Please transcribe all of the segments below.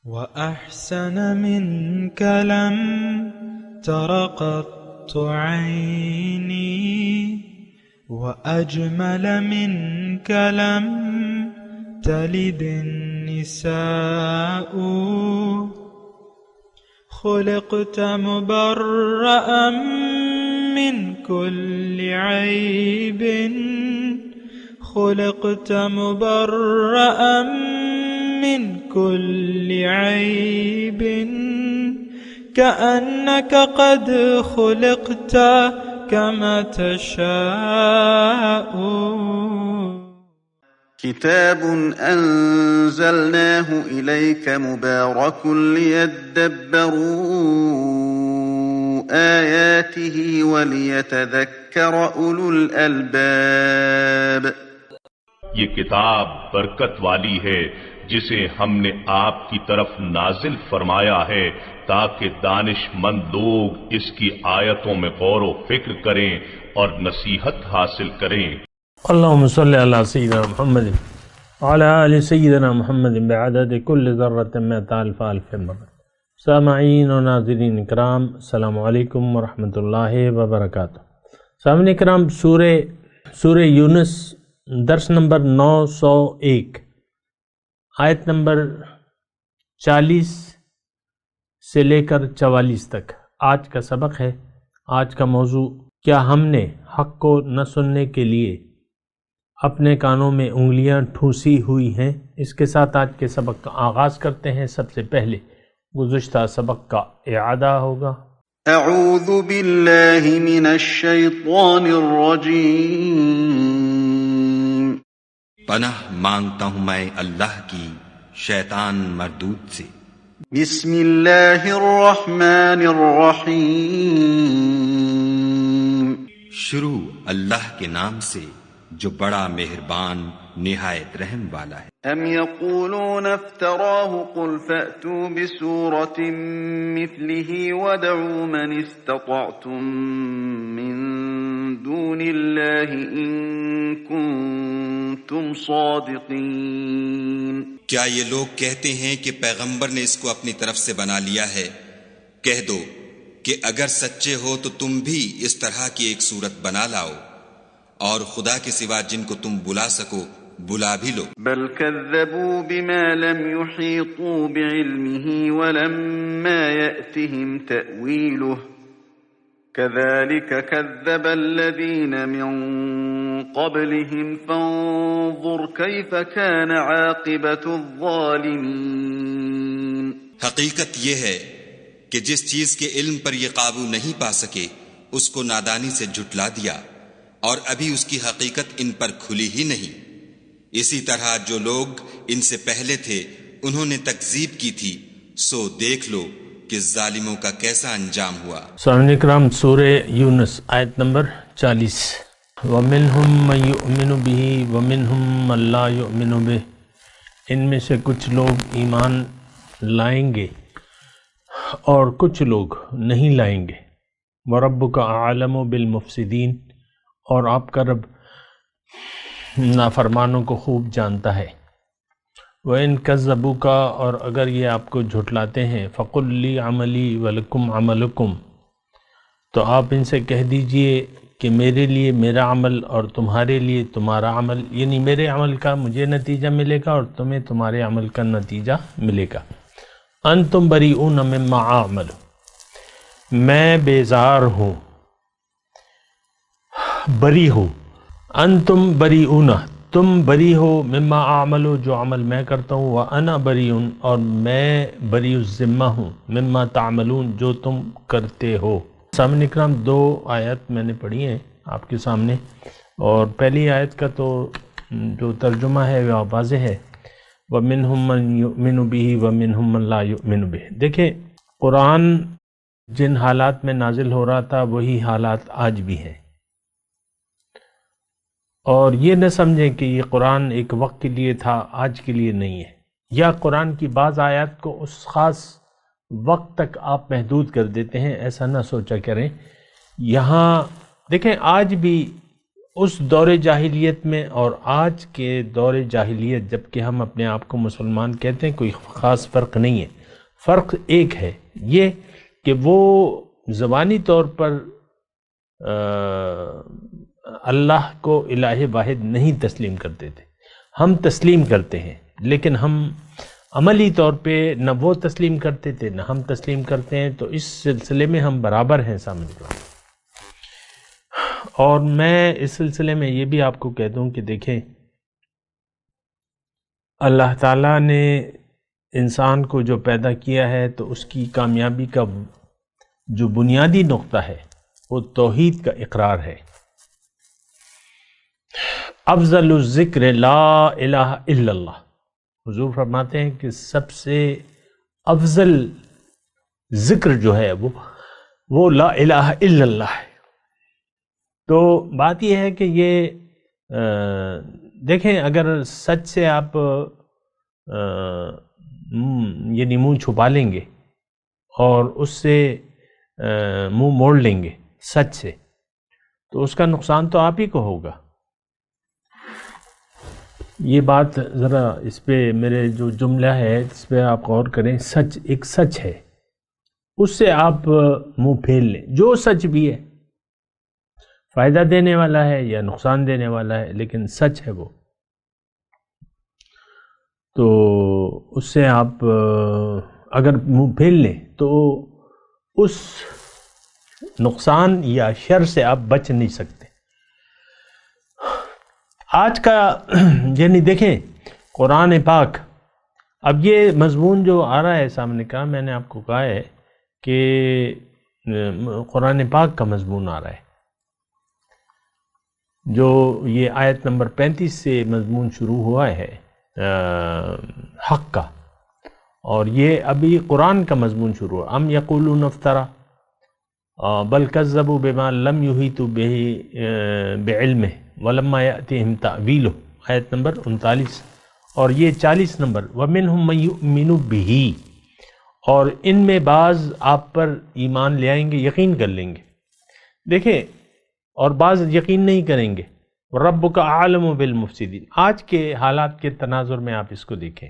وأحسن منك لم تر قط عيني، وأجمل منك لم تلد النساء. خلقت مبرأ من كل عيب، خلقت مبرأ من كل عيب، كأنك قد خلقت كما تشاء. كتاب أنزلناه إليك مبارك ليدبروا آياته وليتذكر أولو الألباب. یہ کتاب برکت والی ہے جسے ہم نے آپ کی طرف نازل فرمایا ہے تاکہ دانش مند لوگ اس کی آیتوں میں غور و فکر کریں اور نصیحت حاصل کریں۔ اللہم صلی علی سیدنا محمد وعلی آل سیدنا محمد بعدد کل ذرۃ مئۃ الف الف مرہ۔ سامعین و ناظرین اکرام، السلام علیکم ورحمۃ اللہ وبرکاتہ۔ سامعین اکرام، سورہ یونس درس نمبر 901 آیت نمبر 40 سے لے کر 44 تک آج کا سبق ہے۔ آج کا موضوع، کیا ہم نے حق کو نہ سننے کے لیے اپنے کانوں میں انگلیاں ٹھوسی ہوئی ہیں؟ اس کے ساتھ آج کے سبق کا آغاز کرتے ہیں۔ سب سے پہلے گزشتہ سبق کا اعادہ ہوگا۔ اعوذ باللہ من الشیطان الرجیم۔ پناہ مانگتا ہوں میں اللہ کی شیطان مردود سے۔ بسم اللہ الرحمن الرحیم۔ شروع اللہ کے نام سے جو بڑا مہربان نہایت رحم والا ہے۔ ام یقولون افتراہ قل فأتوا بسورة مثلہ ودعوا من استطعتم من دون اللہ ان کنتم صادقین۔ کیا یہ لوگ کہتے ہیں کہ پیغمبر نے اس کو اپنی طرف سے بنا لیا ہے؟ کہہ دو کہ اگر سچے ہو تو تم بھی اس طرح کی ایک صورت بنا لاؤ، اور خدا کے سوا جن کو تم بلا سکو بلا بھی لو۔ بل كذبوا بما لم يحيطوا بعلمه ولما يأتهم تأويله كذلك كذب الذين من قبلهم فانظر كيف كان عاقبة الظالمين۔ حقیقت یہ ہے کہ جس چیز کے علم پر یہ قابو نہیں پا سکے اس کو نادانی سے جھٹلا دیا، اور ابھی اس کی حقیقت ان پر کھلی ہی نہیں۔ اسی طرح جو لوگ ان سے پہلے تھے انہوں نے تکذیب کی تھی، سو دیکھ لو کہ ظالموں کا کیسا انجام ہوا۔ سامعین اکرام، سورہ یونس آیت نمبر 40۔ وَمِنْهُمْ مَنْ يُؤْمِنُ بِهِ وَمِنْهُمْ مَنْ لَا يُؤْمِنُ بِهِ، ان میں سے کچھ لوگ ایمان لائیں گے اور کچھ لوگ نہیں لائیں گے۔ وَرَبُّكَ أَعْلَمُ بِالْمُفْسِدِينَ، اور آپ کا رب نافرمانوں کو خوب جانتا ہے۔ وَإِن كَذَّبُوكَ، اور اگر یہ آپ کو جھٹلاتے ہیں، فَقُلْ لِي عَمَلِي وَلَكُمْ عَمَلُكُمْ، تو آپ ان سے کہہ دیجئے کہ میرے لیے میرا عمل اور تمہارے لیے تمہارا عمل، یعنی میرے عمل کا مجھے نتیجہ ملے گا اور تمہیں تمہارے عمل کا نتیجہ ملے گا۔ أَنْتُمْ بَرِئُونَ مِمَّا أَعْمَلُ، میں بیزار ہوں، بری ہو۔ انتم بریئون، تم بری ہو، مما اعمل، جو عمل میں کرتا ہوں، وانا بریئون، اور میں بری الذمہ ہوں، مما تعملون، جو تم کرتے ہو۔ سامعین اکرام، 2 آیت میں نے پڑھی ہیں آپ کے سامنے، اور پہلی آیت کا تو جو ترجمہ ہے وہ واضح ہے، وَمِنْهُمْ مَنْ يُؤْمِنُ بِهِ وَمِنْهُمْ مَنْ لَا يُؤْمِنُ بِهِ۔ دیکھیں، قرآن جن حالات میں نازل ہو رہا تھا وہی حالات آج بھی ہیں، اور یہ نہ سمجھیں کہ یہ قرآن ایک وقت کے لیے تھا، آج کے لیے نہیں ہے، یا قرآن کی بعض آیات کو اس خاص وقت تک آپ محدود کر دیتے ہیں، ایسا نہ سوچا کریں۔ یہاں دیکھیں، آج بھی اس دور جاہلیت میں اور آج کے دور جاہلیت، جب کہ ہم اپنے آپ کو مسلمان کہتے ہیں، کوئی خاص فرق نہیں ہے۔ فرق ایک ہے، یہ کہ وہ زبانی طور پر اللہ کو الہ واحد نہیں تسلیم کرتے تھے، ہم تسلیم کرتے ہیں، لیکن ہم عملی طور پہ نہ وہ تسلیم کرتے تھے نہ ہم تسلیم کرتے ہیں، تو اس سلسلے میں ہم برابر ہیں سامنے والے۔ اور میں اس سلسلے میں یہ بھی آپ کو کہہ دوں کہ دیکھیں، اللہ تعالیٰ نے انسان کو جو پیدا کیا ہے تو اس کی کامیابی کا جو بنیادی نقطہ ہے وہ توحید کا اقرار ہے۔ افضل الذکر لا الہ الا اللہ، حضور فرماتے ہیں کہ سب سے افضل ذکر جو ہے وہ لا الہ الا اللہ ہے۔ تو بات یہ ہے کہ یہ دیکھیں، اگر سچ سے آپ یعنی منہ چھپا لیں گے اور اس سے منہ موڑ لیں گے سچ سے، تو اس کا نقصان تو آپ ہی کو ہوگا۔ یہ بات ذرا اس پہ میرے جو جملہ ہے اس پہ آپ غور کریں، سچ ایک سچ ہے، اس سے آپ منہ پھیر لیں، جو سچ بھی ہے، فائدہ دینے والا ہے یا نقصان دینے والا ہے، لیکن سچ ہے وہ، تو اس سے آپ اگر منہ پھیر لیں تو اس نقصان یا شر سے آپ بچ نہیں سکتے۔ آج کا یعنی دیکھیں قرآن پاک، اب یہ مضمون جو آ رہا ہے سامنے کا، میں نے آپ کو کہا ہے کہ قرآن پاک کا مضمون آ رہا ہے، جو یہ آیت نمبر 35 سے مضمون شروع ہوا ہے حق کا، اور یہ ابھی قرآن کا مضمون شروع ہوا۔ ام یقولون افترا بل کذبوا بما لم یحیطوا بہ بعلمہ ولما یأتیہم تأویلہ، آیت نمبر 39، اور یہ 40 نمبر ومنہم من یؤمن بہ، اور ان میں بعض آپ پر ایمان لے آئیں گے، یقین کر لیں گے، دیکھیں، اور بعض یقین نہیں کریں گے۔ ربک اعلم بالمفسدین، آج کے حالات کے تناظر میں آپ اس کو دیکھیں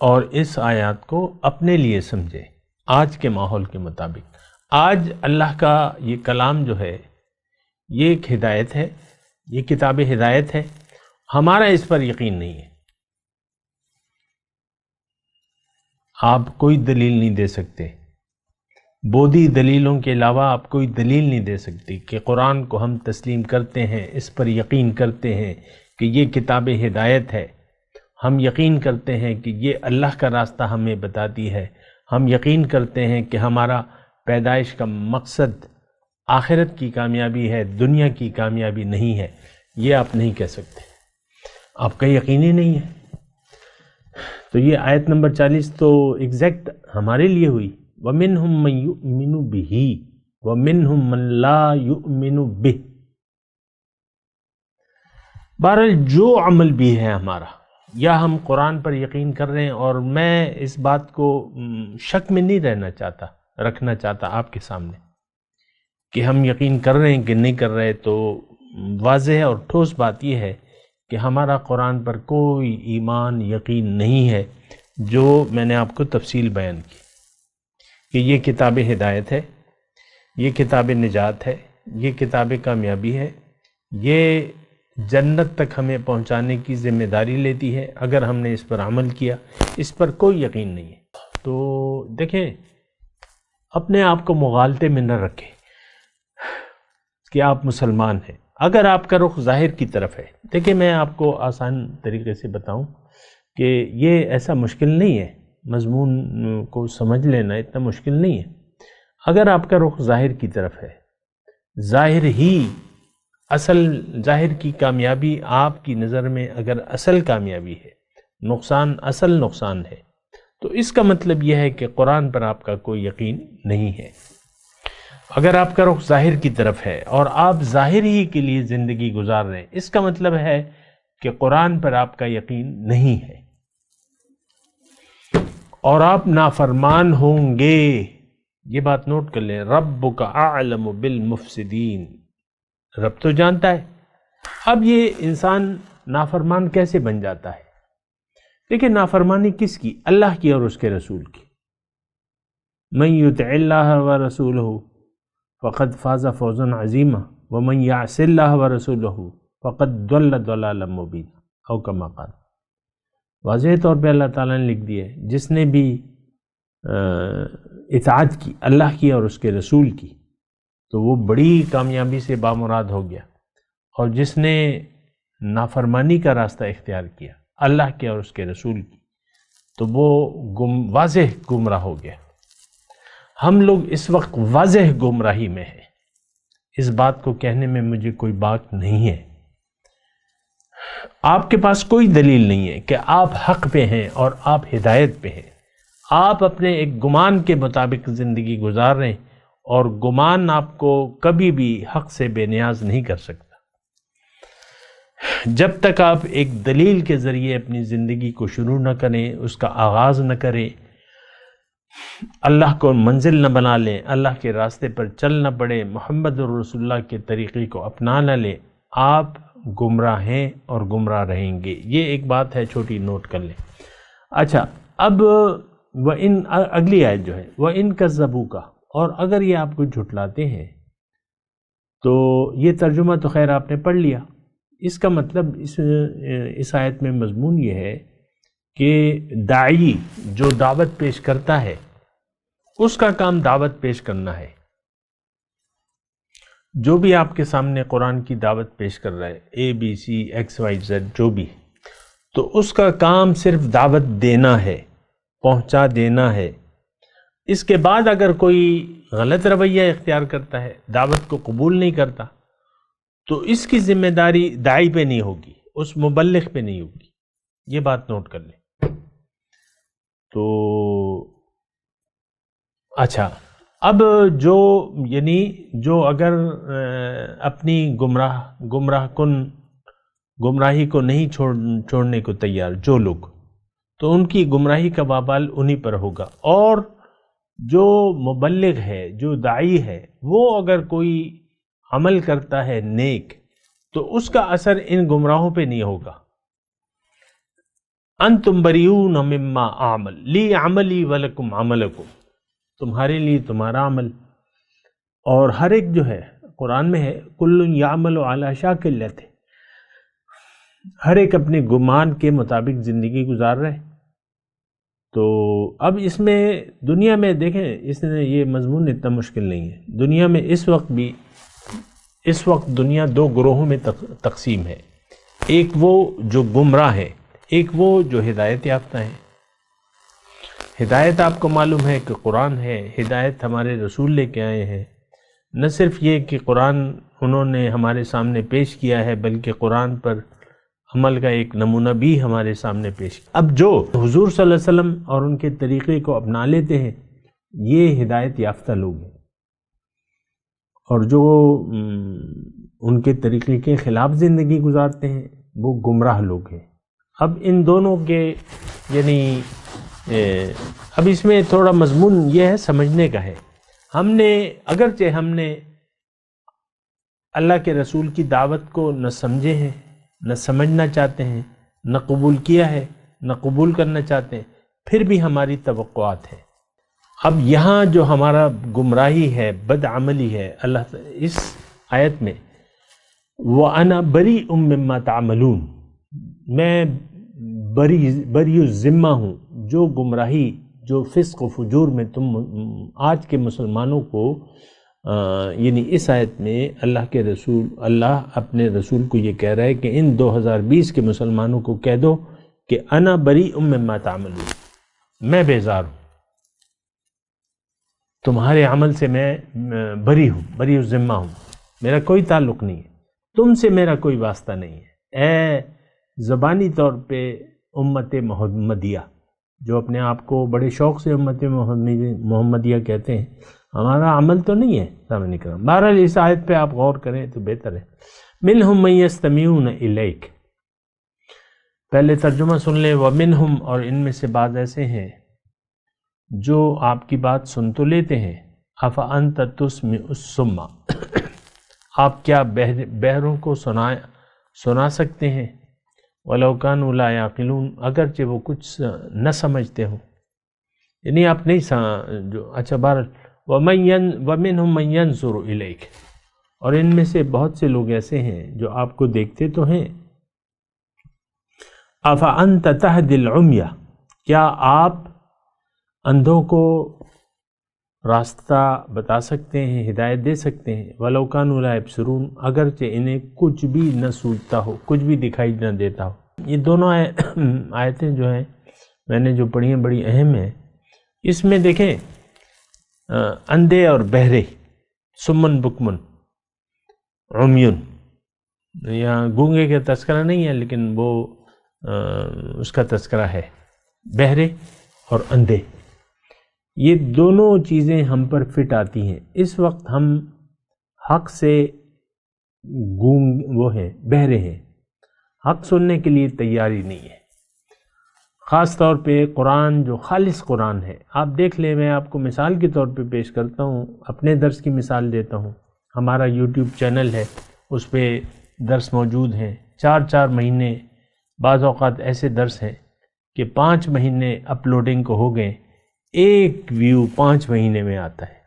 اور اس آیات کو اپنے لیے سمجھیں آج کے ماحول کے مطابق۔ آج اللہ کا یہ کلام جو ہے یہ ایک ہدایت ہے، یہ کتاب ہدایت ہے، ہمارا اس پر یقین نہیں ہے۔ آپ کوئی دلیل نہیں دے سکتے، بودھی دلیلوں کے علاوہ آپ کوئی دلیل نہیں دے سکتے کہ قرآن کو ہم تسلیم کرتے ہیں، اس پر یقین کرتے ہیں کہ یہ کتاب ہدایت ہے، ہم یقین کرتے ہیں کہ یہ اللہ کا راستہ ہمیں بتاتی ہے، ہم یقین کرتے ہیں کہ ہمارا پیدائش کا مقصد آخرت کی کامیابی ہے، دنیا کی کامیابی نہیں ہے، یہ آپ نہیں کہہ سکتے، آپ کا یقین ہی نہیں ہے۔ تو یہ آیت نمبر 40 تو ایگزیکٹ ہمارے لیے ہوئی، وَمِنْهُمْ مَنْ يُؤْمِنُ بِهِ وَمِنْهُمْ مَنْ لَا يُؤْمِنُ بِهِ۔ بہرحال جو عمل بھی ہے ہمارا، یا ہم قرآن پر یقین کر رہے ہیں، اور میں اس بات کو شک میں نہیں رکھنا چاہتا آپ کے سامنے کہ ہم یقین کر رہے ہیں کہ نہیں کر رہے، تو واضح اور ٹھوس بات یہ ہے کہ ہمارا قرآن پر کوئی ایمان یقین نہیں ہے، جو میں نے آپ کو تفصیل بیان کی کہ یہ کتاب ہدایت ہے، یہ کتاب نجات ہے، یہ کتاب کامیابی ہے، یہ جنت تک ہمیں پہنچانے کی ذمہ داری لیتی ہے اگر ہم نے اس پر عمل کیا، اس پر کوئی یقین نہیں ہے۔ تو دیکھیں، اپنے آپ کو مغالطے میں نہ رکھیں کہ آپ مسلمان ہیں اگر آپ کا رخ ظاہر کی طرف ہے۔ دیکھیں، میں آپ کو آسان طریقے سے بتاؤں کہ یہ ایسا مشکل نہیں ہے، مضمون کو سمجھ لینا اتنا مشکل نہیں ہے۔ اگر آپ کا رخ ظاہر کی طرف ہے، ظاہر ہی اصل ظاہر کی کامیابی آپ کی نظر میں اگر اصل کامیابی ہے، نقصان اصل نقصان ہے، تو اس کا مطلب یہ ہے کہ قرآن پر آپ کا کوئی یقین نہیں ہے۔ اگر آپ کا رخ ظاہر کی طرف ہے اور آپ ظاہر ہی کے لیے زندگی گزار رہے ہیں، اس کا مطلب ہے کہ قرآن پر آپ کا یقین نہیں ہے اور آپ نافرمان ہوں گے یہ بات نوٹ کر لیں، ربک اعلم بالمفسدین، رب تو جانتا ہے۔ اب یہ انسان نافرمان کیسے بن جاتا ہے؟ دیکھیں نافرمانی کس کی؟ اللہ کی اور اس کے رسول کی۔ من یطع اللہ ورسولہ فقد فاز فوزا عظیما ومن یعص اللہ ورسولہ فقد ضل ضلالا مبینا، او کما قال۔ واضح طور پہ اللہ تعالیٰ نے لکھ دیا ہے جس نے بھی اطاعت کی اللہ کی اور اس کے رسول کی تو وہ بڑی کامیابی سے بامراد ہو گیا، اور جس نے نافرمانی کا راستہ اختیار کیا اللہ کے اور اس کے رسول کی تو وہ واضح گمراہ ہو گیا۔ ہم لوگ اس وقت واضح گمراہی میں ہیں، اس بات کو کہنے میں مجھے کوئی بات نہیں ہے۔ آپ کے پاس کوئی دلیل نہیں ہے کہ آپ حق پہ ہیں اور آپ ہدایت پہ ہیں، آپ اپنے ایک گمان کے مطابق زندگی گزار رہے ہیں، اور گمان آپ کو کبھی بھی حق سے بے نیاز نہیں کر سکتا۔ جب تک آپ ایک دلیل کے ذریعے اپنی زندگی کو شروع نہ کریں، اس کا آغاز نہ کریں، اللہ کو منزل نہ بنا لیں، اللہ کے راستے پر چل نہ پڑے، محمد رسول اللہ کے طریقے کو اپنا نہ لیں، آپ گمراہ ہیں اور گمراہ رہیں گے۔ یہ ایک بات ہے، چھوٹی نوٹ کر لیں۔ اچھا، اب اگلی آیت جو ہے وَإِن كَذَّبُوكَ، اور اگر یہ آپ کو جھٹلاتے ہیں تو یہ ترجمہ تو خیر آپ نے پڑھ لیا۔ اس کا مطلب اس آیت میں مضمون یہ ہے کہ داعی جو دعوت پیش کرتا ہے اس کا کام دعوت پیش کرنا ہے۔ جو بھی آپ کے سامنے قرآن کی دعوت پیش کر رہا ہے ABC XYZ جو بھی، تو اس کا کام صرف دعوت دینا ہے، پہنچا دینا ہے۔ اس کے بعد اگر کوئی غلط رویہ اختیار کرتا ہے، دعوت کو قبول نہیں کرتا، تو اس کی ذمہ داری داعی پہ نہیں ہوگی، اس مبلغ پہ نہیں ہوگی۔ یہ بات نوٹ کر لیں۔ تو اچھا، اب جو اگر اپنی گمراہی کو نہیں چھوڑنے کو تیار جو لوگ، تو ان کی گمراہی کا وبال انہی پر ہوگا، اور جو مبلغ ہے، جو داعی ہے، وہ اگر کوئی عمل کرتا ہے نیک تو اس کا اثر ان گمراہوں پہ نہیں ہوگا۔ انتم بریون مما اعمل لی عملی ولکم عملکم، تمہارے لیے تمہارا عمل، اور ہر ایک جو ہے قرآن میں ہے کل یعمل علی شاکلتہ، ہر ایک اپنے گمان کے مطابق زندگی گزار رہے۔ تو اب اس میں دنیا میں دیکھیں، یہ مضمون اتنا مشکل نہیں ہے۔ دنیا میں اس وقت دنیا دو گروہوں میں تقسیم ہے، ایک وہ جو گمراہ ہے، ایک وہ جو ہدایت یافتہ ہیں۔ ہدایت آپ کو معلوم ہے کہ قرآن ہے، ہدایت ہمارے رسول لے کے آئے ہیں۔ نہ صرف یہ کہ قرآن انہوں نے ہمارے سامنے پیش کیا ہے، بلکہ قرآن پر عمل کا ایک نمونہ بھی ہمارے سامنے پیش کیا۔ اب جو حضور صلی اللہ علیہ وسلم اور ان کے طریقے کو اپنا لیتے ہیں، یہ ہدایت یافتہ لوگ ہیں، اور جو ان کے طریقے کے خلاف زندگی گزارتے ہیں وہ گمراہ لوگ ہیں۔ اب ان دونوں کے اب اس میں تھوڑا مضمون یہ ہے سمجھنے کا ہے۔ اگرچہ ہم نے اللہ کے رسول کی دعوت کو نہ سمجھے ہیں، نہ سمجھنا چاہتے ہیں، نہ قبول کیا ہے، نہ قبول کرنا چاہتے ہیں، پھر بھی ہماری توقعات ہیں۔ اب یہاں جو ہمارا گمراہی ہے، بدعملی ہے، اللہ اس آیت میں وَأَنَا بَرِيءٌ مِّمَّا تَعْمَلُونَ، میں بری ذمہ ہوں جو گمراہی، جو فسق و فجور میں تم آج کے مسلمانوں کو اس آیت میں اللہ اپنے رسول کو یہ کہہ رہا ہے کہ ان 2020 کے مسلمانوں کو کہہ دو کہ انا بریء مما تعملون، میں بیزار ہوں، تمہارے عمل سے میں بری ہوں، بری ذمہ ہوں، میرا کوئی تعلق نہیں ہے، تم سے میرا کوئی واسطہ نہیں ہے۔ اے زبانی طور پہ امت محمدیہ، جو اپنے آپ کو بڑے شوق سے امت محمدیہ کہتے ہیں، ہمارا عمل تو نہیں ہے سامنے کرام۔ بہرحال اس آیت پہ آپ غور کریں تو بہتر ہے۔ منہم من یستمعون الیک، پہلے ترجمہ سن لیں، ومنہم، اور ان میں سے بعض ایسے ہیں جو آپ کی بات سن تو لیتے ہیں افانت تسمع الصم، آپ کیا بہروں کو سنا سکتے ہیں؟ ولو کانوا لا یعقلون، اگرچہ وہ کچھ نہ سمجھتے ہوں، یعنی آپ نہیں جو اچھا بہرحال وَمِنْهُمْ مَنْ يَنْظُرُ إِلَيْكَ، اور ان میں سے بہت سے لوگ ایسے ہیں جو آپ کو دیکھتے تو ہیں۔ أَفَأَنْتَ تَهْدِي الْعُمْيَ، کیا آپ اندھوں کو راستہ بتا سکتے ہیں، ہدایت دے سکتے ہیں؟ وَلَوْ كَانُوا لَا يَبْصِرُونَ، اگرچہ انہیں کچھ بھی نہ سوچتا ہو، کچھ بھی دکھائی نہ دیتا ہو۔ یہ دونوں آیتیں جو ہیں میں نے جو پڑھی ہیں بڑی اہم ہیں۔ اس میں دیکھیں اندھے اور بہرے، سمن بکمن عمیون، یہاں گونگے کا تذکرہ نہیں ہے لیکن وہ اس کا تذکرہ ہے، بہرے اور اندھے، یہ دونوں چیزیں ہم پر فٹ آتی ہیں۔ اس وقت ہم حق سے وہ ہیں، بہرے ہیں، حق سننے کے لیے تیاری نہیں ہے۔ خاص طور پہ قرآن جو خالص قرآن ہے، آپ دیکھ لیں، میں آپ کو مثال کے طور پہ پیش کرتا ہوں، اپنے درس کی مثال دیتا ہوں۔ ہمارا یوٹیوب چینل ہے، اس پہ درس موجود ہیں، 4 مہینے، بعض اوقات ایسے درس ہیں کہ 5 مہینے اپلوڈنگ کو ہو گئے، ایک ویو 5 مہینے میں آتا ہے۔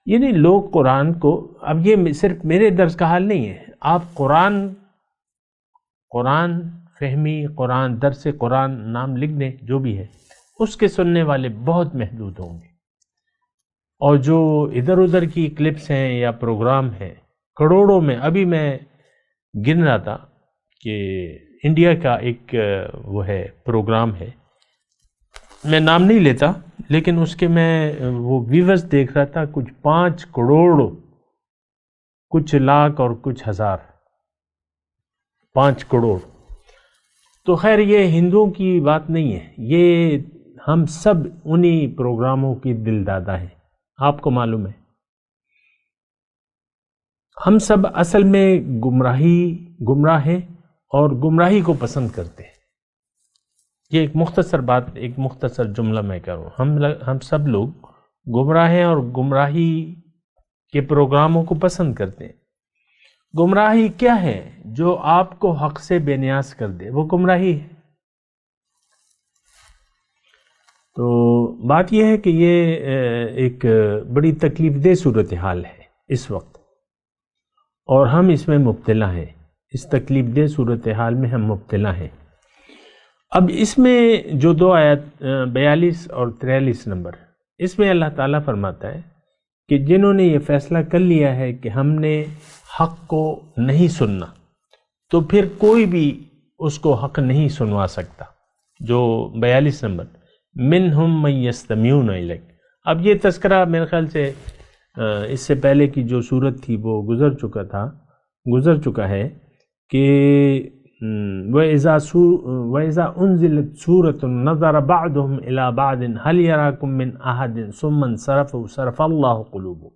یعنی لوگ قرآن کو، اب یہ صرف میرے درس کا حال نہیں ہے، آپ قرآن فہمی، قرآن درس قرآن نام لکھ دیں، جو بھی ہے، اس کے سننے والے بہت محدود ہوں گے، اور جو ادھر ادھر کی کلپس ہیں یا پروگرام ہیں کروڑوں میں۔ ابھی میں گن رہا تھا کہ انڈیا کا ایک وہ ہے پروگرام ہے، میں نام نہیں لیتا، لیکن اس کے میں وہ ویورز دیکھ رہا تھا، کچھ 5 کروڑ، کچھ لاکھ اور کچھ ہزار، 5 کروڑ۔ تو خیر یہ ہندوؤں کی بات نہیں ہے، یہ ہم سب انہی پروگراموں کی دل دادا ہیں، آپ کو معلوم ہے۔ ہم سب اصل میں گمراہ ہیں اور گمراہی کو پسند کرتے ہیں۔ یہ ایک مختصر بات، ایک مختصر جملہ میں کروں، ہم سب لوگ گمراہ ہیں اور گمراہی کے پروگراموں کو پسند کرتے ہیں۔ گمراہی کیا ہے؟ جو آپ کو حق سے بے نیاز کر دے، وہ گمراہی ہے۔ تو بات یہ ہے کہ یہ ایک بڑی تکلیف دہ صورتحال ہے اس وقت، اور ہم اس میں مبتلا ہیں، اس تکلیف دہ صورتحال میں ہم مبتلا ہیں۔ اب اس میں جو 2 آیات 42 اور 43 نمبر، اس میں اللہ تعالیٰ فرماتا ہے کہ جنہوں نے یہ فیصلہ کر لیا ہے کہ ہم نے حق کو نہیں سننا، تو پھر کوئی بھی اس کو حق نہیں سنوا سکتا۔ جو 42 نمبر، منہم من یستمعون الیک۔ اب یہ تذکرہ میرے خیال سے اس سے پہلے کی جو صورت تھی وہ گزر چکا ہے کہ وَإِذَا أُنزِلَتْ سُورَةٌ نَظَرَ بَعْضُهُمْ إِلَى بَعْضٍ هَلْ يَرَاكُمْ مِنْ أَحَدٍ ثُمَّ انصَرَفُوا صَرَفَ اللَّهُ قُلُوبَهُمْ۔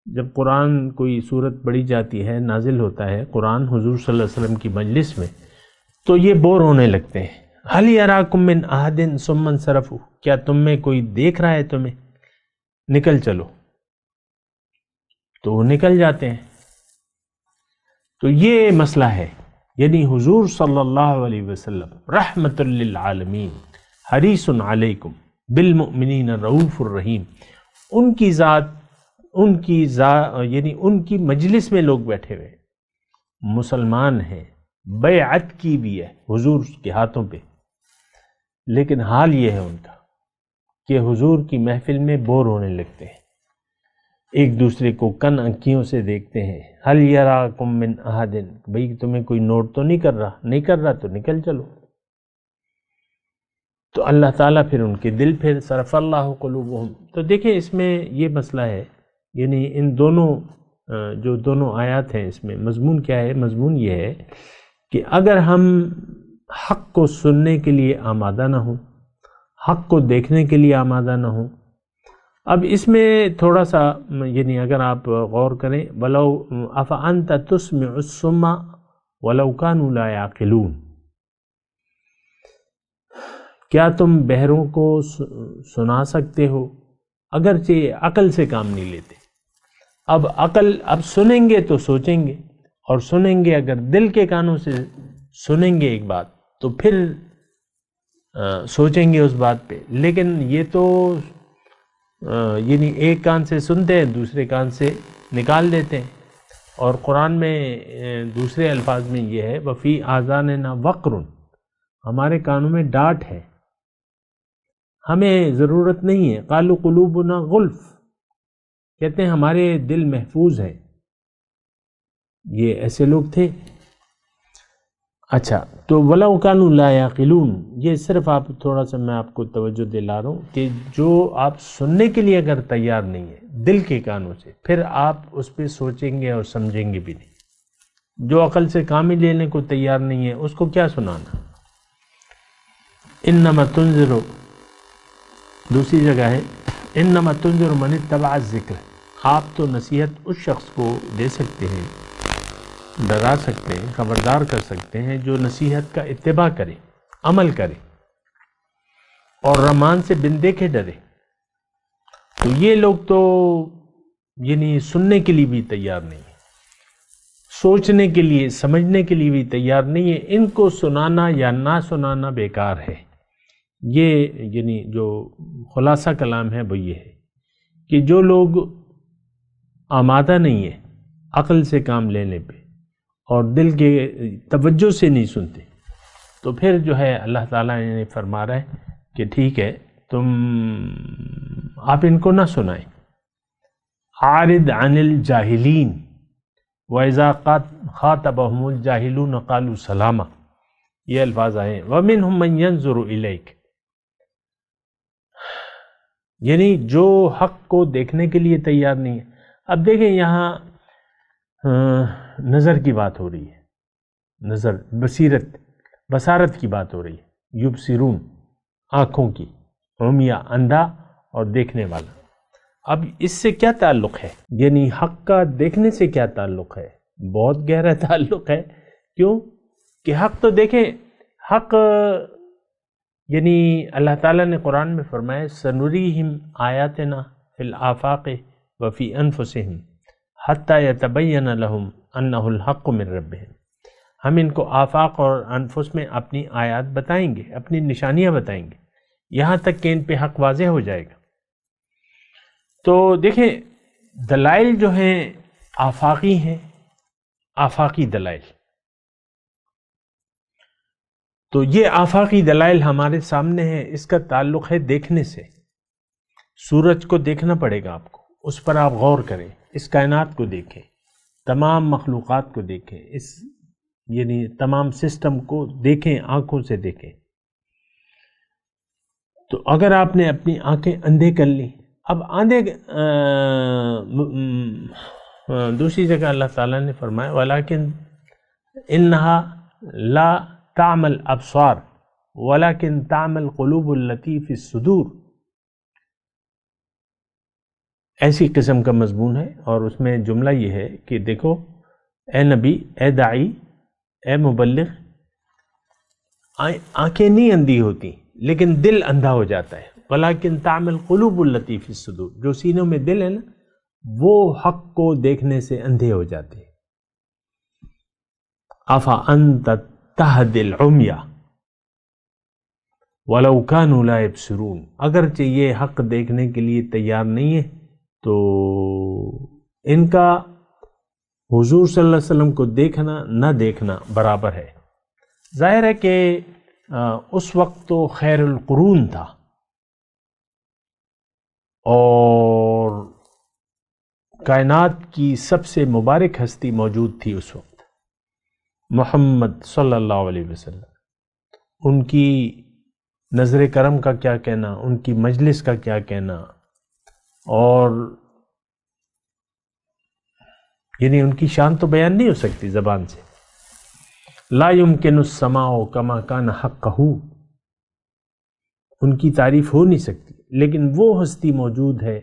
جب قرآن کوئی صورت پڑھی جاتی ہے، نازل ہوتا ہے قرآن حضور صلی اللہ علیہ وسلم کی مجلس میں، تو یہ بور ہونے لگتے ہیں۔ هَلْ يَرَاكُمْ مِنْ أَحَدٍ ثُمَّ انصَرَفُوا، کیا تم میں کوئی دیکھ رہا ہے تمہیں؟ نکل چلو، تو وہ نکل جاتے ہیں۔ تو یہ مسئلہ ہے، یعنی حضور صلی اللہ علیہ وسلم رحمت للعالمین، حریص علیکم بالمؤمنین رؤوف الرحیم، ان کی ذات یعنی ان کی مجلس میں لوگ بیٹھے ہوئے مسلمان ہیں، بیعت کی بھی ہے حضور کے ہاتھوں پہ، لیکن حال یہ ہے ان کا کہ حضور کی محفل میں بور ہونے لگتے ہیں، ایک دوسرے کو کن انکیوں سے دیکھتے ہیں۔ حل یراکم من احد، بھئی تمہیں کوئی نوٹ تو نہیں کر رہا تو نکل چلو۔ تو اللہ تعالیٰ پھر ان کے دل پھر صرف اللہ قلوبہم۔ تو دیکھیں اس میں یہ مسئلہ ہے، یعنی ان دونوں جو دونوں آیات ہیں، اس میں مضمون کیا ہے؟ مضمون یہ ہے کہ اگر ہم حق کو سننے کے لیے آمادہ نہ ہوں، حق کو دیکھنے کے لیے آمادہ نہ ہوں۔ اب اس میں تھوڑا سا یعنی اگر آپ غور کریں، وَلَوْ أَفَأَنْتَ تُسْمِعُ الصُّمَّ وَلَوْ كَانُوا لَا يَعْقِلُونَ، کیا تم بہروں کو سنا سکتے ہو اگرچہ عقل سے کام نہیں لیتے۔ اب سنیں گے تو سوچیں گے، اور سنیں گے اگر دل کے کانوں سے سنیں گے ایک بات تو پھر سوچیں گے اس بات پہ، لیکن یہ تو یعنی ایک کان سے سنتے ہیں دوسرے کان سے نکال دیتے ہیں۔ اور قرآن میں دوسرے الفاظ میں یہ ہے وفی آذاننا وقر، ہمارے کانوں میں ڈاٹ ہے، ہمیں ضرورت نہیں ہے۔ قالوا قلوبنا غلف، کہتے ہیں ہمارے دل محفوظ ہیں۔ یہ ایسے لوگ تھے۔ اچھا، تو وَلَوْ كَانُوا لَا يَعْقِلُونَ، یہ صرف آپ تھوڑا سا میں آپ کو توجہ دلا رہا ہوں کہ جو آپ سننے کے لیے اگر تیار نہیں ہے دل کے کانوں سے، پھر آپ اس پہ سوچیں گے اور سمجھیں گے بھی نہیں۔ جو عقل سے کام ہی لینے کو تیار نہیں ہے اس کو کیا سنانا۔ انما تنذر، دوسری جگہ ہے انما تنذر من اتبع الذکر، آپ تو نصیحت اس شخص کو دے سکتے ہیں، ڈرا سکتے ہیں، خبردار کر سکتے ہیں جو نصیحت کا اتباع کرے، عمل کرے اور رحمان سے بن دیکھے ڈرے۔ تو یہ لوگ تو یعنی سننے کے لیے بھی تیار نہیں ہیں، سوچنے کے لیے، سمجھنے کے لیے بھی تیار نہیں ہے۔ ان کو سنانا یا نہ سنانا بیکار ہے۔ یہ یعنی جو خلاصہ کلام ہے وہ یہ ہے کہ جو لوگ آمادہ نہیں ہے عقل سے کام لینے پہ اور دل کے توجہ سے نہیں سنتے، تو پھر جو ہے اللہ تعالیٰ نے فرما رہا ہے کہ ٹھیک ہے آپ ان کو نہ سنائیں۔ عارض عن الجاہلین وَإِذَا خَاطَبَهُمُ الْجَاهِلُونَ قَالُوا سَلَامًا، یہ الفاظ آئے ہیں۔ وَمِنْهُمْ مَنْ يَنْظُرُ إِلَيْكَ، یعنی جو حق کو دیکھنے کے لیے تیار نہیں ہے۔ اب دیکھیں یہاں نظر کی بات ہو رہی ہے، نظر، بصارت کی بات ہو رہی ہے۔ یبصرون، آنکھوں کی، عمیہ، اندھا اور دیکھنے والا۔ اب اس سے کیا تعلق ہے؟ یعنی حق کا دیکھنے سے کیا تعلق ہے؟ بہت گہرا تعلق ہے۔ کیوں کہ حق تو دیکھیں، حق یعنی اللہ تعالیٰ نے قرآن میں فرمایا سنریہم آیاتنا فی الآفاق وفی انفسہم حتی یتبین لہم انہ الحق من ربہم، ہم ان کو آفاق اور انفس میں اپنی آیات بتائیں گے، اپنی نشانیاں بتائیں گے، یہاں تک کہ ان پہ حق واضح ہو جائے گا۔ تو دیکھیں دلائل جو ہیں آفاقی ہیں، آفاقی دلائل۔ تو یہ آفاقی دلائل ہمارے سامنے ہیں، اس کا تعلق ہے دیکھنے سے۔ سورج کو دیکھنا پڑے گا آپ کو، اس پر آپ غور کریں، اس کائنات کو دیکھیں، تمام مخلوقات کو دیکھیں، اس یعنی تمام سسٹم کو دیکھیں، آنکھوں سے دیکھیں۔ تو اگر آپ نے اپنی آنکھیں اندھے کر لی، اب آندھے دوسری جگہ اللہ تعالیٰ نے فرمایا وَلَكِنْ إِنَّهَا لَا تَعْمَى الْأَبْصَارِ وَلَكِنْ تَعْمَى الْقُلُوبُ الَّتِي فِي الصُّدُورِ، ایسی قسم کا مضمون ہے۔ اور اس میں جملہ یہ ہے کہ دیکھو اے نبی، اے داعی، اے مبلغ، آنکھیں نہیں اندھی ہوتی لیکن دل اندھا ہو جاتا ہے۔ وَلَكِنْ تَعْمَى الْقُلُوبُ الَّتِي فِي الصُّدُورِ، جو سینوں میں دل ہے نا، وہ حق کو دیکھنے سے اندھے ہو جاتے ہیں۔ أَفَأَنْتَ تَهْدِي الْعُمْيَ وَلَوْ كَانُوا لَا يَبْصِرُونَ، اگرچہ یہ حق دیکھنے کے لیے تیار نہیں ہے تو ان کا حضور صلی اللہ علیہ وسلم کو دیکھنا نہ دیکھنا برابر ہے۔ ظاہر ہے کہ اس وقت تو خیر القرون تھا اور کائنات کی سب سے مبارک ہستی موجود تھی اس وقت، محمد صلی اللہ علیہ وسلم۔ ان کی نظر کرم کا کیا کہنا، ان کی مجلس کا کیا کہنا، اور یعنی ان کی شان تو بیان نہیں ہو سکتی زبان سے۔ لا يمكن السماع كما كان حقه، ان کی تعریف ہو نہیں سکتی، لیکن وہ ہستی موجود ہے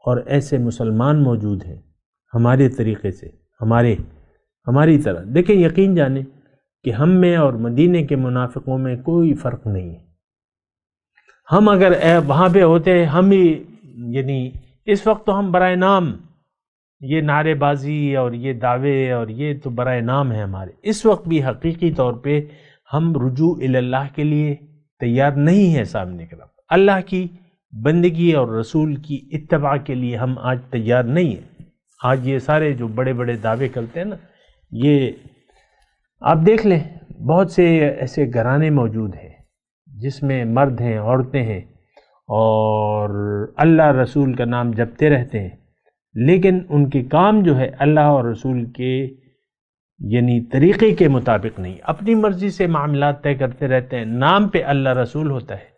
اور ایسے مسلمان موجود ہیں ہمارے طریقے سے، ہماری طرح۔ دیکھیں یقین جانیں کہ ہم میں اور مدینے کے منافقوں میں کوئی فرق نہیں ہے۔ ہم اگر وہاں پہ ہوتے ہم ہی یعنی اس وقت تو ہم برائے نام یہ نعرے بازی اور یہ دعوے اور یہ تو برائے نام ہے ہمارے، اس وقت بھی حقیقی طور پہ ہم رجوع اللہ کے لیے تیار نہیں ہیں سامنے کی طرف، اللہ کی بندگی اور رسول کی اتباع کے لیے ہم آج تیار نہیں ہیں۔ آج یہ سارے جو بڑے بڑے دعوے کرتے ہیں نا، یہ آپ دیکھ لیں بہت سے ایسے گھرانے موجود ہیں جس میں مرد ہیں، عورتیں ہیں اور اللہ رسول کا نام جپتے رہتے ہیں، لیکن ان کے کام جو ہے اللہ اور رسول کے یعنی طریقے کے مطابق نہیں، اپنی مرضی سے معاملات طے کرتے رہتے ہیں، نام پہ اللہ رسول ہوتا ہے۔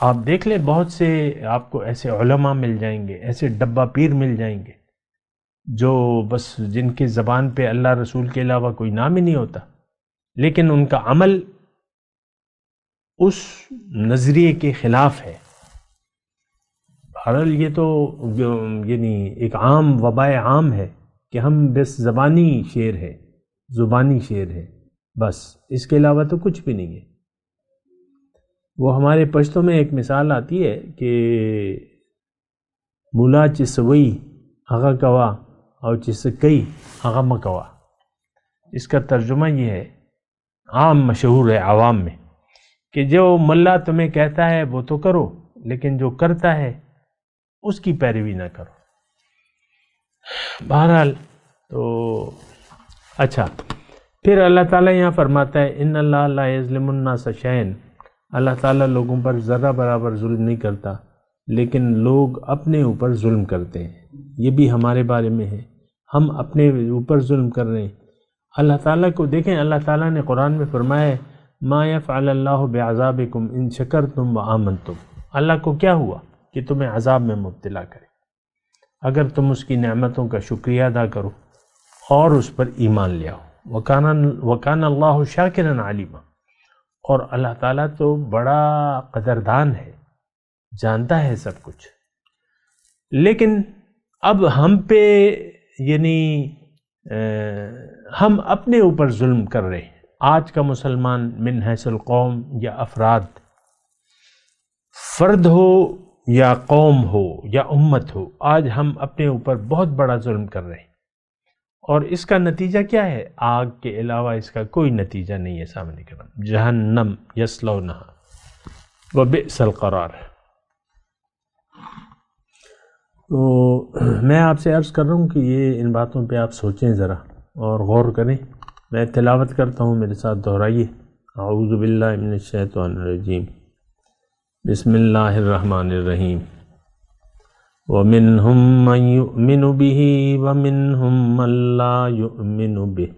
آپ دیکھ لیں بہت سے آپ کو ایسے علماء مل جائیں گے، ایسے ڈبہ پیر مل جائیں گے جو بس جن کی زبان پہ اللہ رسول کے علاوہ کوئی نام ہی نہیں ہوتا، لیکن ان کا عمل اس نظریے کے خلاف ہے۔ بہرحال یہ تو یعنی ایک عام وبائے عام ہے کہ ہم بس زبانی شعر ہے، زبانی شعر ہے، بس اس کے علاوہ تو کچھ بھی نہیں ہے۔ وہ ہمارے پشتوں میں ایک مثال آتی ہے کہ مولا چسوئی آغا کوا اور چسکئی آغا مکوا، اس کا ترجمہ یہ ہے، عام مشہور ہے عوام میں، کہ جو ملا تمہیں کہتا ہے وہ تو کرو، لیکن جو کرتا ہے اس کی پیروی نہ کرو۔ بہرحال تو اچھا، پھر اللہ تعالیٰ یہاں فرماتا ہے ان اللہ لا یظلم الناس شیئا، اللہ تعالیٰ لوگوں پر ذرہ برابر ظلم نہیں کرتا، لیکن لوگ اپنے اوپر ظلم کرتے ہیں۔ یہ بھی ہمارے بارے میں ہے، ہم اپنے اوپر ظلم کر رہے ہیں۔ اللہ تعالیٰ کو دیکھیں، اللہ تعالیٰ نے قرآن میں فرمایا ہے ما یفعل اللہ بعذابکم ان شکرتم وآمنتم، اللہ کو کیا ہوا کہ تمہیں عذاب میں مبتلا کرے اگر تم اس کی نعمتوں کا شکریہ ادا کرو اور اس پر ایمان لے آؤ۔ وکان اللہ شاکرا علیما، اور اللہ تعالیٰ تو بڑا قدردان ہے، جانتا ہے سب کچھ۔ لیکن اب ہم پہ یعنی ہم اپنے اوپر ظلم کر رہے ہیں۔ آج کا مسلمان من حیث القوم یا افراد، فرد ہو یا قوم ہو یا امت ہو، آج ہم اپنے اوپر بہت بڑا ظلم کر رہے ہیں، اور اس کا نتیجہ کیا ہے؟ آگ کے علاوہ اس کا کوئی نتیجہ نہیں ہے سامنے کی طرف، جہنم یصلونہا وبئس القرار۔ تو میں آپ سے عرض کر رہا ہوں کہ یہ ان باتوں پہ آپ سوچیں ذرا اور غور کریں۔ میں تلاوت کرتا ہوں، میرے ساتھ دہرائیے۔ اعوذ باللہ من الشیطان الرجیم، بسم اللہ الرحمن الرحیم۔ وَمِنْهُمْ مَنْ يُؤْمِنُ بِهِ وَمِنْهُمْ مَنْ لَا يُؤْمِنُ بِهِ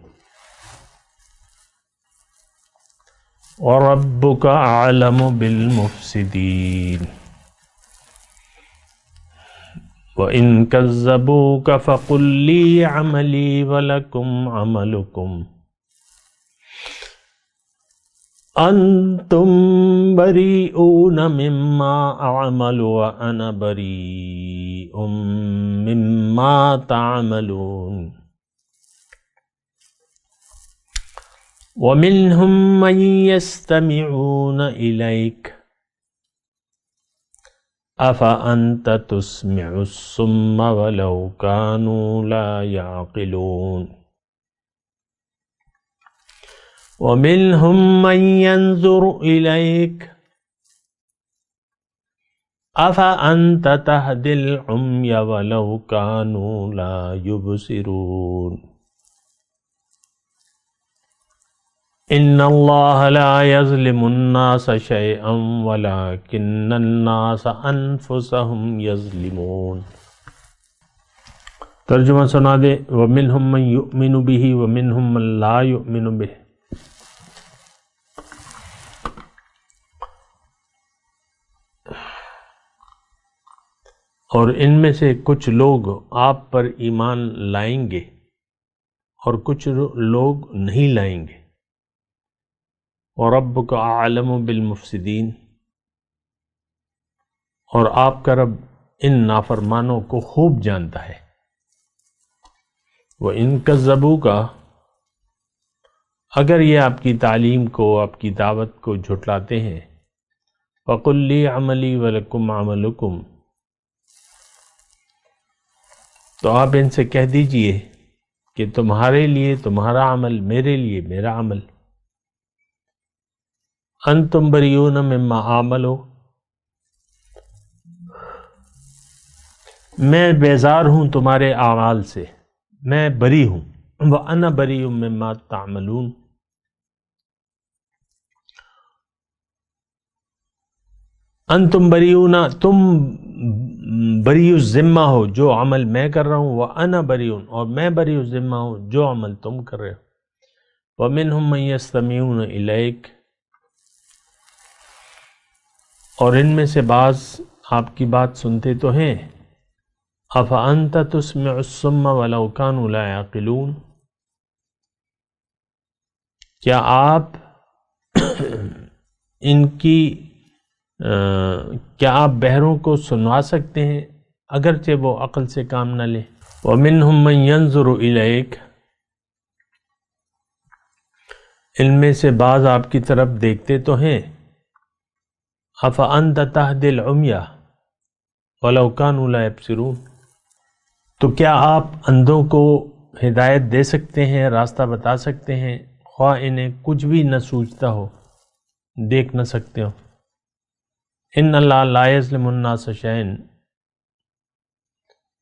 وَرَبُّكَ أَعْلَمُ بِالْمُفْسِدِينَ وَإِنْ كَذَّبُوكَ فَقُلْ لِي عَمَلِي وَلَكُمْ عَمَلُكُمْ انتم بریئون مما اعمل وانا بریء مما تعملون ومنهم من يستمعون الیک افانت تسمع الصم ولو كانوا لا يعقلون وَمِنْهُمْ مَنْ يَنْظُرُ إِلَيْكَ أَفَأَنْتَ تَهْدِي الْعُمْيَ وَلَوْ كَانُوا لَا يُبْصِرُونَ إِنَّ اللَّهَ لَا يَظْلِمُ النَّاسَ شَيْئًا وَلَكِنَّ النَّاسَ أَنفُسَهُمْ يَظْلِمُونَ۔ ترجمہ سنا دے، وَمِنْهُمْ مَنْ يُؤْمِنُ بِهِ وَمِنْهُمْ مَنْ لَا يُؤْمِنُ بِهِ۔ اور ان میں سے کچھ لوگ آپ پر ایمان لائیں گے اور کچھ لوگ نہیں لائیں گے۔ وَرَبُّكَ أَعْلَمُ بِالْمُفْسِدِينَ، اور آپ کا رب ان نافرمانوں کو خوب جانتا ہے۔ وَإِن كَذَّبُوكَ، اگر یہ آپ کی تعلیم کو، آپ کی دعوت کو جھٹلاتے ہیں، وَقُلْ لِي عَمَلِي وَلَكُمْ عَمَلُكُمْ، تو آپ ان سے کہہ دیجئے کہ تمہارے لیے تمہارا عمل، میرے لیے میرا عمل. انتم بریون مما اعملو، میں بیزار ہوں تمہارے اعمال سے، میں بری ہوں. وَأَنَا بَرِيٌّ مِّمَّا تَعْمَلُونَ، انتم بریون، تم بری الذمہ ہو جو عمل میں کر رہا ہوں، وَأَنَا بَرِيٌّ، اور میں بری الذمہ ہوں جو عمل تم کر رہے ہو. وَمِنْهُمْ مَن يَسْتَمِعُونَ إِلَيْكَ، اور ان میں سے بعض آپ کی بات سنتے تو ہیں. أَفَأَنْتَ تُسْمِعُ الصُّمَّ وَلَوْ كَانُوا لَا يَعْقِلُونَ، کیا آپ کیا آپ بہروں کو سنوا سکتے ہیں اگرچہ وہ عقل سے کام نہ لیں. وَمِنْهُمْ مَن يَنْظُرُ إِلَيْكَ، ان میں سے بعض آپ کی طرف دیکھتے تو ہیں. أَفَأَنْتَ تَهْدِي الْعُمْيَ وَلَوْ كَانُوا لَا يَبْصِرُونَ، تو کیا آپ اندھوں کو ہدایت دے سکتے ہیں، راستہ بتا سکتے ہیں، خواہ انہیں کچھ بھی نہ سوچتا ہو، دیکھ نہ سکتے ہو. ان اللہ لا یظلم الناس شیئا،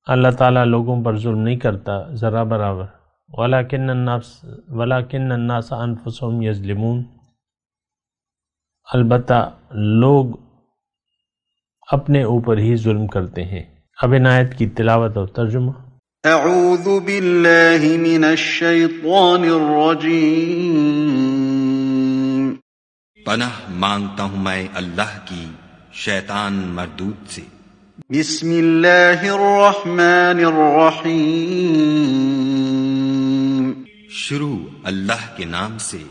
اللہ تعالیٰ لوگوں پر ظلم نہیں کرتا ذرا برابر. ولکن الناس انفسهم یظلمون، البتہ لوگ اپنے اوپر ہی ظلم کرتے ہیں. اب ان آیت کی تلاوت اور ترجمہ. اعوذ باللہ من الشیطان الرجیم، پناہ مانگتا ہوں میں اللہ کی شیطان مردود سے. بسم اللہ الرحمن الرحیم، شروع اللہ کے نام سے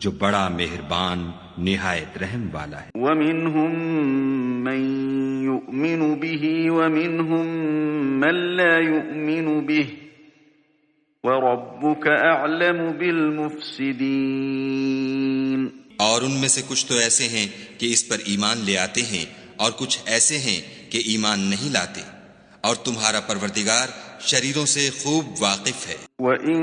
جو بڑا مہربان نہایت رحم والا ہے. وَمِنْهُمْ مَنْ يُؤْمِنُ بِهِ وَمِنْهُمْ مَنْ لَا يُؤْمِنُ بِهِ وَرَبُّكَ أَعْلَمُ بِالْمُفْسِدِينَ. اور ان میں سے کچھ تو ایسے ہیں کہ اس پر ایمان لے آتے ہیں، اور کچھ ایسے ہیں کہ ایمان نہیں لاتے، اور تمہارا پروردگار شریروں سے خوب واقف ہے. وَإِن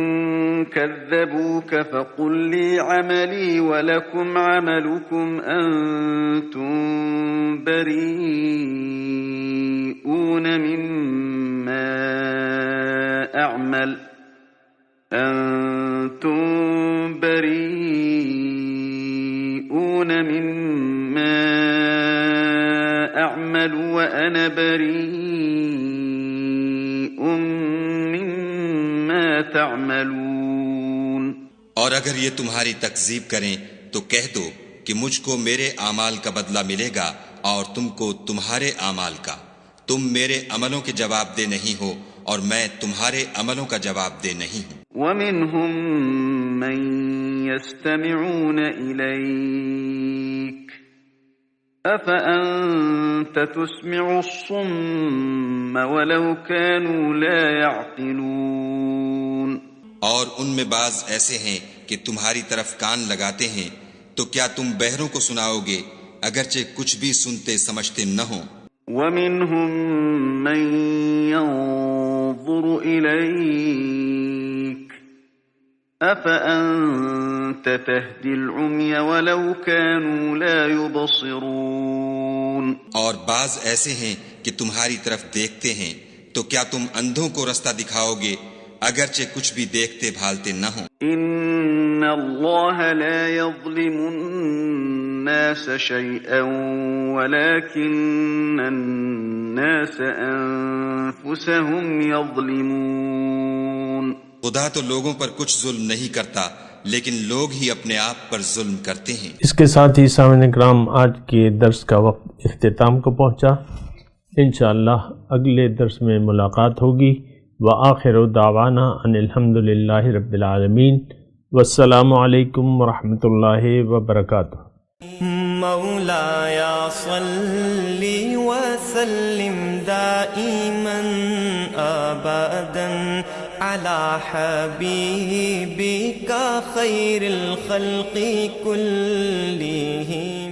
كَذَّبُوكَ فَقُلْ لِي عَمَلِي وَلَكُمْ عَمَلُكُمْ أَنْتُمْ بَرِيئُونَ مِمَّا أَعْمَلُ وَأَنَا بَرِيءٌ مِّمَّا تَعْمَلُونَ. اور اگر یہ تمہاری تکذیب کریں تو کہہ دو کہ مجھ کو میرے اعمال کا بدلہ ملے گا اور تم کو تمہارے اعمال کا. تم میرے عملوں کے جواب دہ نہیں ہو اور میں تمہارے عملوں کا جواب دہ نہیں ہوں. وَمِنْهُمْ مَنْ يَسْتَمِعُونَ إِلَيْكَ أَفَأَنْتَ تُسْمِعُ الصُّمَّ وَلَوْ كَانُوا لَا يَعْقِلُونَ. اور ان میں بعض ایسے ہیں کہ تمہاری طرف کان لگاتے ہیں، تو کیا تم بہروں کو سناؤ گے اگرچہ کچھ بھی سنتے سمجھتے نہ ہوں. وَمِنْهُمْ مَنْ يَنْظُرُ إِلَيْكَ أَفَأَنْتَ تَهْدِي الْعُمْيَ وَلَوْ كَانُوا لَا يُبْصِرُونَ. اور بعض ایسے ہیں کہ تمہاری طرف دیکھتے ہیں، تو کیا تم اندھوں کو رستہ دکھاؤ گے اگرچہ کچھ بھی دیکھتے بھالتے نہ ہوں. إِنَّ اللَّهَ لَا يَظْلِمُ النَّاسَ شَيْئًا وَلَكِنَّ النَّاسَ أَنفُسَهُمْ يَظْلِمُونَ. خدا تو لوگوں پر کچھ ظلم نہیں کرتا، لیکن لوگ ہی اپنے آپ پر ظلم کرتے ہیں. اس کے ساتھ ہی سامعین کرام آج کے درس کا وقت اختتام کو پہنچا. انشاءاللہ اگلے درس میں ملاقات ہوگی. وآخر دعوانا ان الحمد للہ رب العالمین. والسلام علیکم ورحمۃ اللہ وبرکاتہ. مولایا صلی وسلم دائما ابدا على حبيبك خير الخلق كلهم.